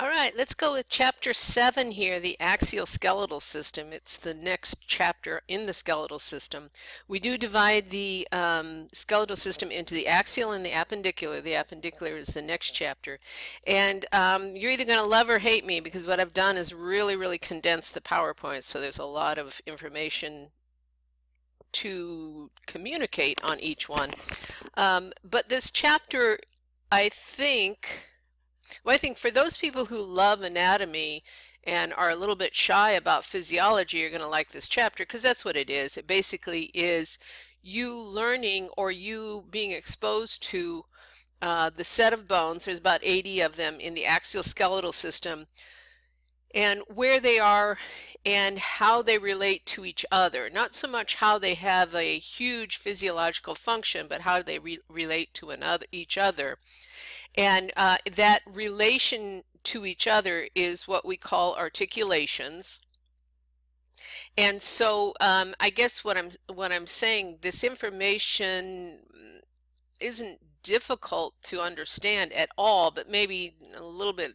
All right, let's go with chapter 7 here, the axial skeletal system. It's the next chapter in the skeletal system. We do divide the skeletal system into the axial and the appendicular. The appendicular is the next chapter. And you're either going to love or hate me because what I've done is really condense the PowerPoint, so there's a lot of information to communicate on each one. But this chapter, I think for those people who love anatomy and are a little bit shy about physiology, you're going to like this chapter because that's what it is. It basically is you learning or you being exposed to the set of bones. There's about 80 of them in the axial skeletal system, and where they are and how they relate to each other. Not so much how they have a huge physiological function, but how they relate to each other. And that relation to each other is what we call articulations. And so I guess what I'm saying, this information isn't difficult to understand at all, but maybe a little bit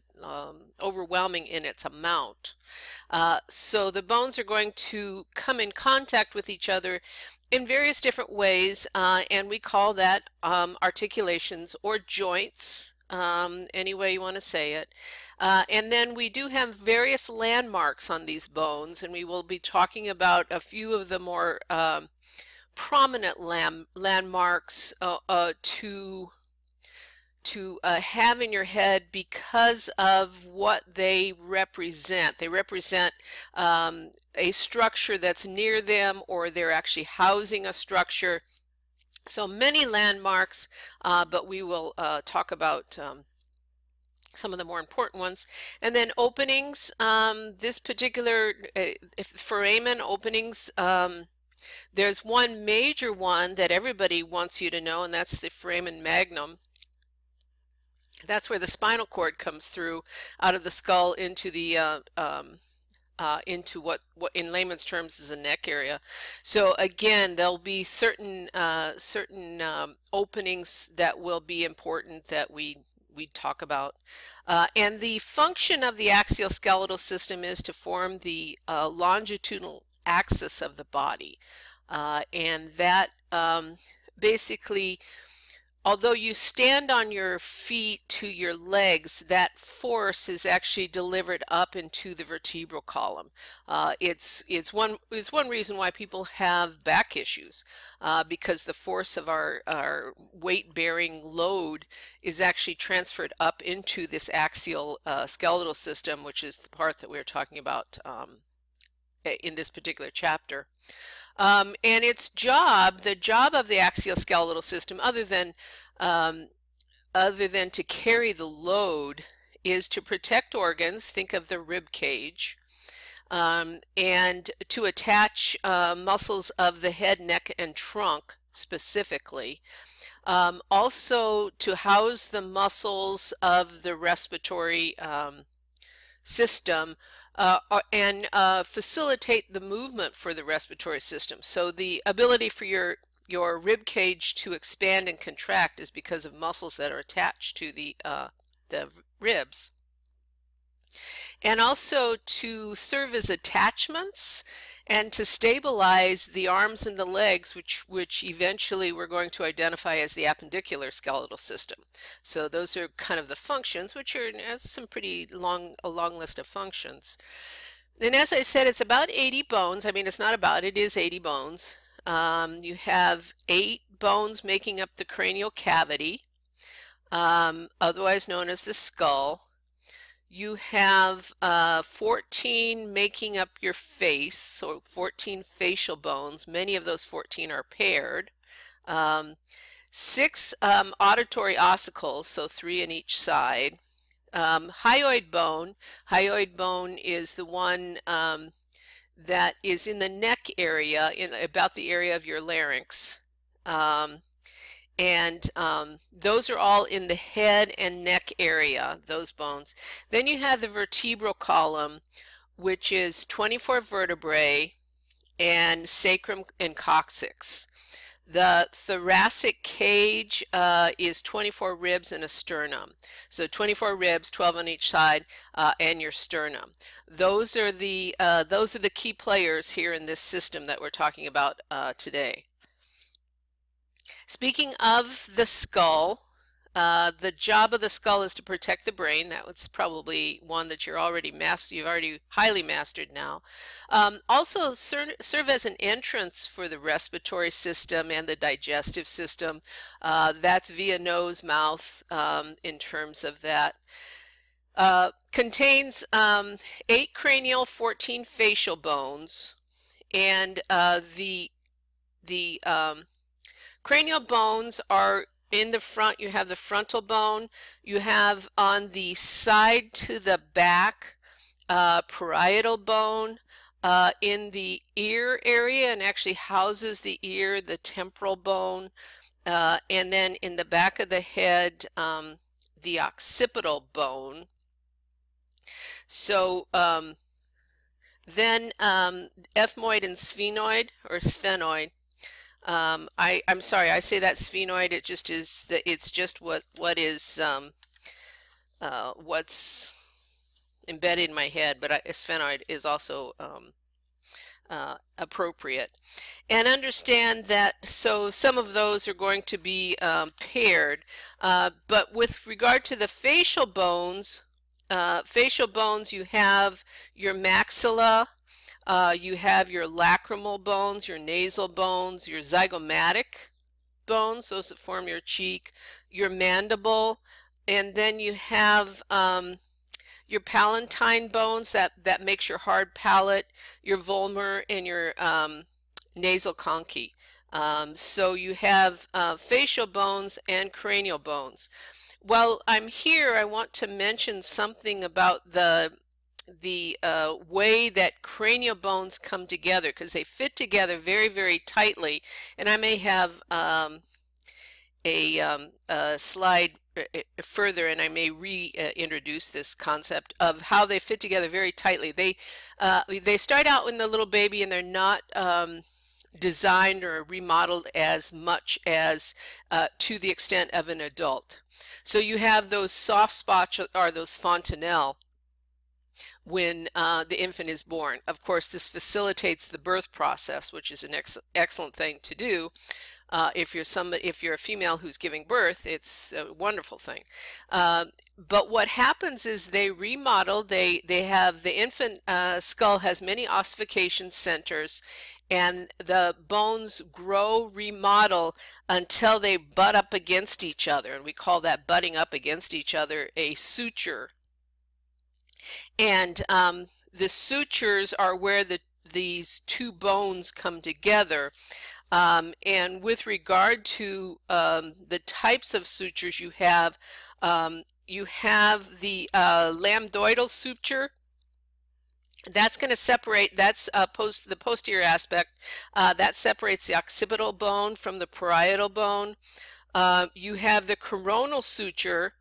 overwhelming in its amount. So the bones are going to come in contact with each other in various different ways, and we call that articulations or joints, any way you want to say it. And then we do have various landmarks on these bones, and we will be talking about a few of the more prominent landmarks to have in your head because of what they represent. They represent a structure that's near them, or they're actually housing a structure. So many landmarks, but we will talk about some of the more important ones. And then openings, this particular foramen openings, there's one major one that everybody wants you to know, and that's the foramen magnum. That's where the spinal cord comes through out of the skull into the into what in layman's terms is the neck area. So again, there'll be certain openings that will be important that we talk about. And the function of the axial skeletal system is to form the longitudinal axis of the body. And that basically, although you stand on your feet to your legs, that force is actually delivered up into the vertebral column. It's one reason why people have back issues, because the force of our weight-bearing load is actually transferred up into this axial skeletal system, which is the part that we're talking about in this particular chapter. And its job, the job of the axial skeletal system, other than to carry the load, is to protect organs. Think of the rib cage, and to attach muscles of the head, neck, and trunk specifically. Also to house the muscles of the respiratory system, and facilitate the movement for the respiratory system. So the ability for your rib cage to expand and contract is because of muscles that are attached to the ribs. And also to serve as attachments and to stabilize the arms and the legs, which eventually we're going to identify as the appendicular skeletal system. So those are kind of the functions, which are some pretty long list of functions. And as I said, it's about 80 bones. I mean, it's not about, it is 80 bones. You have 8 bones making up the cranial cavity, otherwise known as the skull. You have 14 making up your face, so 14 facial bones. Many of those 14 are paired. 6 auditory ossicles, so 3 in each side. Hyoid bone is the one that is in the neck area, about the area of your larynx. And those are all in the head and neck area, those bones. Then you have the vertebral column, which is 24 vertebrae and sacrum and coccyx. The thoracic cage is 24 ribs and a sternum. So 24 ribs, 12 on each side, and your sternum. Those are the key players here in this system that we're talking about today. Speaking of the skull, the job of the skull is to protect the brain. That was probably one that you've already highly mastered now. Also serve as an entrance for the respiratory system and the digestive system. That's via nose, mouth, in terms of that. Contains 8 cranial, 14 facial bones, and the cranial bones are in the front. You have the frontal bone. You have on the side to the back parietal bone, in the ear area, and actually houses the ear, the temporal bone, and then in the back of the head, the occipital bone. So then ethmoid and sphenoid, or sphenoid. I'm sorry, I say that sphenoid. It just is. It's just what is what's embedded in my head. But sphenoid is also appropriate. And understand that. So some of those are going to be paired. But with regard to the facial bones, you have your maxilla. You have your lacrimal bones, your nasal bones, your zygomatic bones, those that form your cheek, your mandible, and then you have your palatine bones that makes your hard palate, your vomer, and your nasal conchae. So you have facial bones and cranial bones. While I'm here, I want to mention something about the way that cranial bones come together, because they fit together very, very tightly. And I may have a slide further, and I may reintroduce this concept of how they fit together very tightly. They start out in the little baby, and they're not designed or remodeled as much as to the extent of an adult. So you have those soft spots, or those fontanelles, when the infant is born. Of course, this facilitates the birth process, which is an excellent thing to do. If you're a female who's giving birth, it's a wonderful thing. But what happens is they remodel. They have the infant skull has many ossification centers, and the bones grow, remodel until they butt up against each other, and we call that butting up against each other a suture. And the sutures are where these two bones come together. And with regard to the types of sutures you have the lambdoidal suture. That's going to separate, that's the posterior aspect, that separates the occipital bone from the parietal bone. You have the coronal suture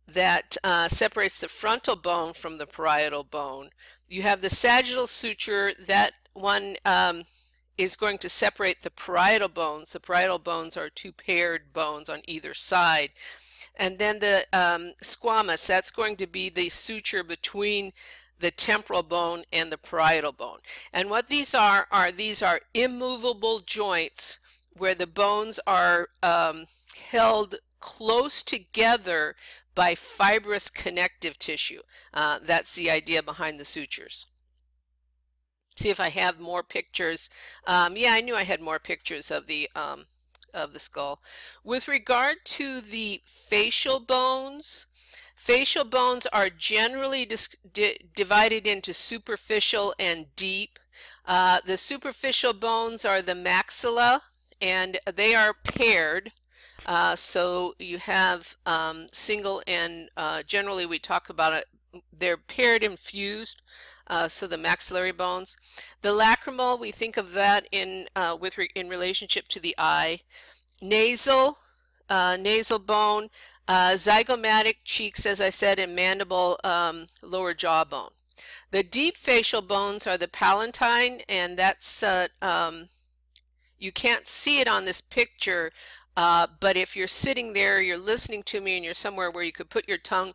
that separates the frontal bone from the parietal bone. You have the sagittal suture. That one is going to separate the parietal bones. The parietal bones are two paired bones on either side. And then the squamous, that's going to be the suture between the temporal bone and the parietal bone. And what these are immovable joints where the bones are held close together by fibrous connective tissue. That's the idea behind the sutures. See if I have more pictures. Yeah, I knew I had more pictures of the skull. With regard to the facial bones are generally divided into superficial and deep. The superficial bones are the maxilla, and they are paired. So you have single and generally we talk about it, they're paired and fused, so the maxillary bones. The lacrimal, we think of that in relationship to the eye. Nasal bone, zygomatic cheeks, as I said, and mandible, lower jawbone. The deep facial bones are the palatine, and that's You can't see it on this picture, but if you're sitting there, you're listening to me, and you're somewhere where you could put your tongue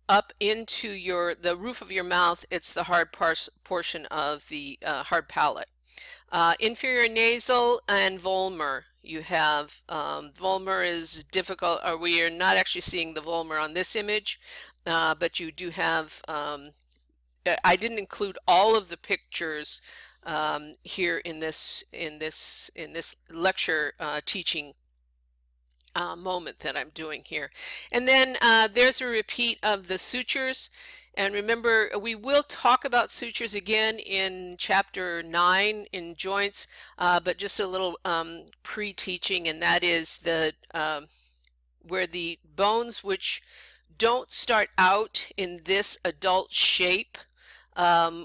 up into the roof of your mouth, it's the hard portion of the hard palate. Inferior nasal and vomer. You have vomer is difficult, or we are not actually seeing the vomer on this image, but you do have, I didn't include all of the pictures here in this lecture teaching moment that I'm doing here. And then there's a repeat of the sutures. And remember, we will talk about sutures again in chapter 9 in joints, but just a little pre-teaching, and that is the where the bones which don't start out in this adult shape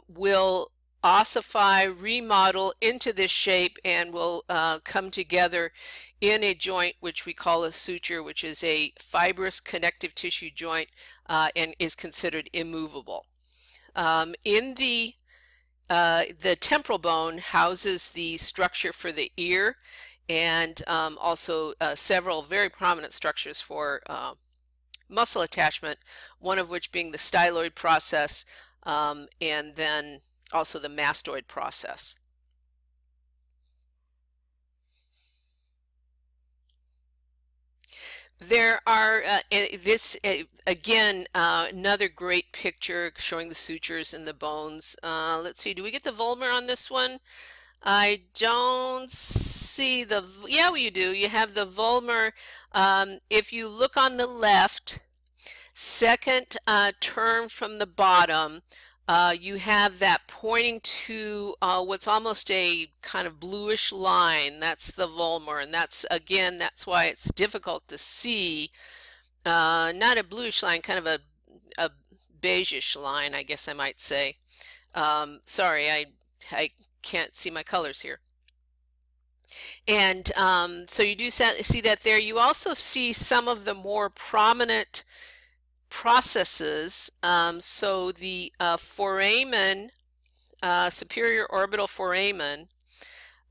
will ossify, remodel into this shape, and will come together in a joint which we call a suture, which is a fibrous connective tissue joint and is considered immovable. In the temporal bone houses the structure for the ear, and also several very prominent structures for muscle attachment, one of which being the styloid process, and then also the mastoid process. There are, again, another great picture showing the sutures and the bones. Let's see, do we get the vomer on this one? I don't see the, yeah, you do. You have the vomer. If you look on the left, second term from the bottom, you have that pointing to what's almost a kind of bluish line. That's the vomer, and that's, again, that's why it's difficult to see. Not a bluish line, kind of a beigeish line, I guess I might say. Sorry, I can't see my colors here. And so you do see that there. You also see some of the more prominent processes. So the foramen, superior orbital foramen,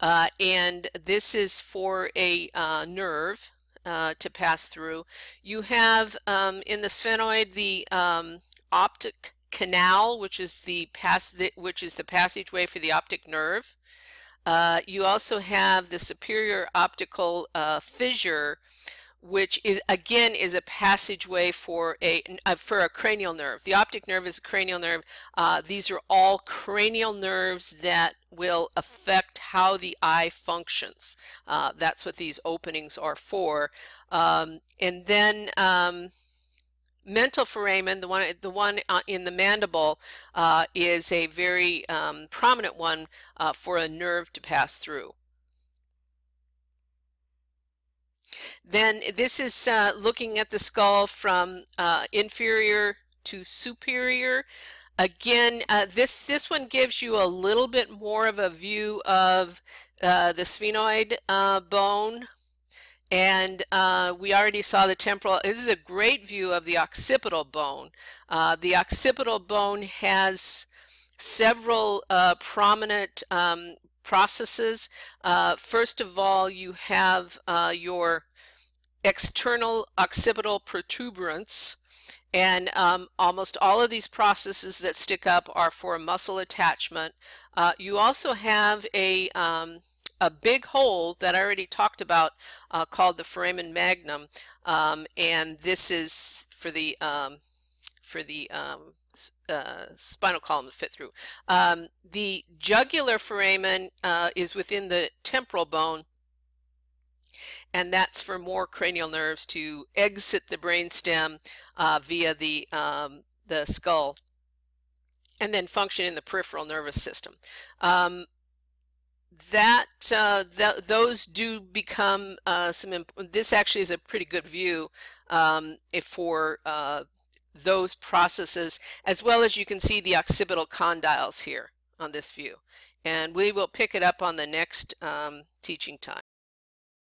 and this is for a nerve to pass through. You have in the sphenoid the optic canal, which is the passageway for the optic nerve. You also have the superior optical fissure, which is again is a passageway for a cranial nerve. The optic nerve is a cranial nerve. These are all cranial nerves that will affect how the eye functions. That's what these openings are for. And then mental foramen, the one in the mandible, is a very prominent one for a nerve to pass through. Then this is looking at the skull from inferior to superior. Again, this one gives you a little bit more of a view of the sphenoid bone. And we already saw the temporal. This is a great view of the occipital bone. The occipital bone has several prominent processes. First of all, you have your external occipital protuberance, and almost all of these processes that stick up are for muscle attachment. You also have a big hole that I already talked about called the foramen magnum, and this is for the spinal column to fit through. The jugular foramen is within the temporal bone, and that's for more cranial nerves to exit the brainstem via the skull and then function in the peripheral nervous system. Those do become this actually is a pretty good view for those processes, as well as you can see the occipital condyles here on this view. And we will pick it up on the next teaching time.